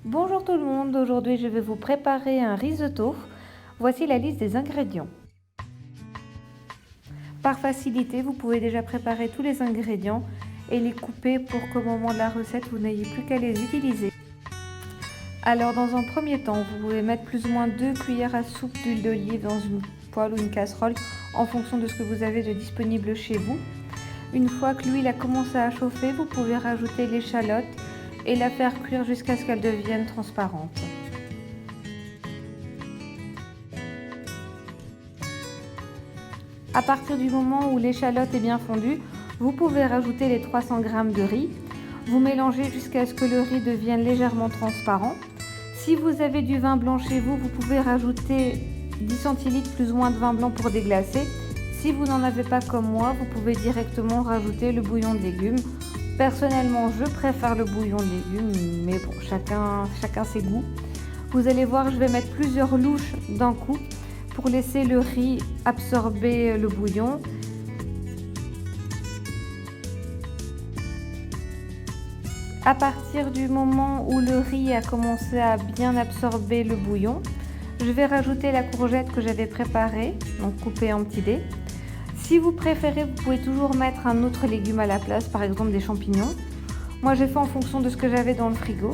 Bonjour tout le monde, aujourd'hui je vais vous préparer un risotto. Voici la liste des ingrédients. Par facilité, vous pouvez déjà préparer tous les ingrédients et les couper pour qu'au moment de la recette, vous n'ayez plus qu'à les utiliser. Alors dans un premier temps, vous pouvez mettre plus ou moins 2 cuillères à soupe d'huile d'olive dans une poêle ou une casserole en fonction de ce que vous avez de disponible chez vous. Une fois que l'huile a commencé à chauffer, vous pouvez rajouter l'échalote et la faire cuire jusqu'à ce qu'elle devienne transparente. À partir du moment où l'échalote est bien fondue, vous pouvez rajouter les 300 g de riz. Vous mélangez jusqu'à ce que le riz devienne légèrement transparent. Si vous avez du vin blanc chez vous, vous pouvez rajouter 10 centilitres plus ou moins de vin blanc pour déglacer. Si vous n'en avez pas comme moi, vous pouvez directement rajouter le bouillon de légumes. Personnellement, je préfère le bouillon de légumes, mais bon, chacun ses goûts. Vous allez voir, je vais mettre plusieurs louches d'un coup pour laisser le riz absorber le bouillon. À partir du moment où le riz a commencé à bien absorber le bouillon, je vais rajouter la courgette que j'avais préparée, donc coupée en petits dés. Si vous préférez, vous pouvez toujours mettre un autre légume à la place, par exemple des champignons. Moi, j'ai fait en fonction de ce que j'avais dans le frigo.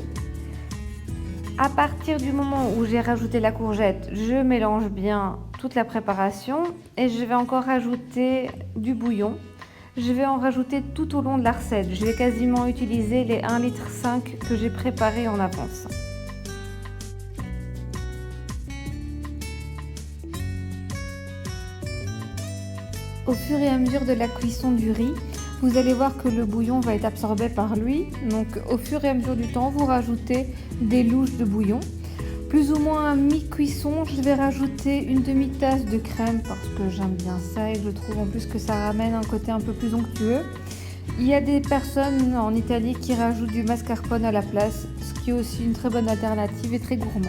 À partir du moment où j'ai rajouté la courgette, je mélange bien toute la préparation et je vais encore rajouter du bouillon. Je vais en rajouter tout au long de la recette. Je vais quasiment utiliser les 1,5 litre que j'ai préparés en avance. Au fur et à mesure de la cuisson du riz, vous allez voir que le bouillon va être absorbé par lui. Donc au fur et à mesure du temps, vous rajoutez des louches de bouillon. Plus ou moins à mi-cuisson, je vais rajouter une demi-tasse de crème parce que j'aime bien ça et je trouve en plus que ça ramène un côté un peu plus onctueux. Il y a des personnes en Italie qui rajoutent du mascarpone à la place, ce qui est aussi une très bonne alternative et très gourmand.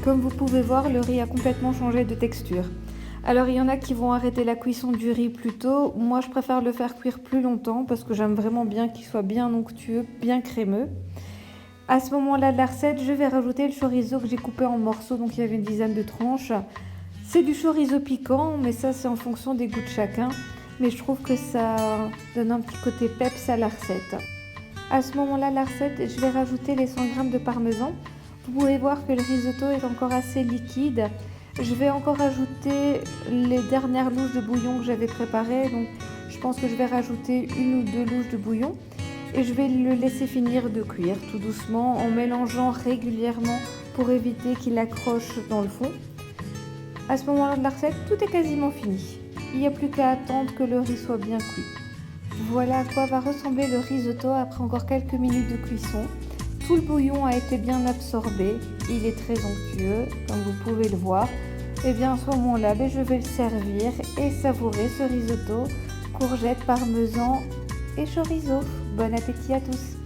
Comme vous pouvez voir, le riz a complètement changé de texture. Alors il y en a qui vont arrêter la cuisson du riz plus tôt. Moi je préfère le faire cuire plus longtemps parce que j'aime vraiment bien qu'il soit bien onctueux, bien crémeux. À ce moment-là de la recette, je vais rajouter le chorizo que j'ai coupé en morceaux, donc il y avait une dizaine de tranches. C'est du chorizo piquant, mais ça c'est en fonction des goûts de chacun. Mais je trouve que ça donne un petit côté peps à la recette. À ce moment-là de la recette, je vais rajouter les 100 g de parmesan. Vous pouvez voir que le risotto est encore assez liquide. Je vais encore ajouter les dernières louches de bouillon que j'avais préparées. Donc je pense que je vais rajouter 1 ou 2 louches de bouillon. Et je vais le laisser finir de cuire tout doucement en mélangeant régulièrement pour éviter qu'il accroche dans le fond. À ce moment-là de la recette, tout est quasiment fini. Il n'y a plus qu'à attendre que le riz soit bien cuit. Voilà à quoi va ressembler le risotto après encore quelques minutes de cuisson. Tout le bouillon a été bien absorbé, il est très onctueux, comme vous pouvez le voir. Et bien à ce moment-là, je vais le servir et savourer ce risotto, courgettes, parmesan et chorizo. Bon appétit à tous!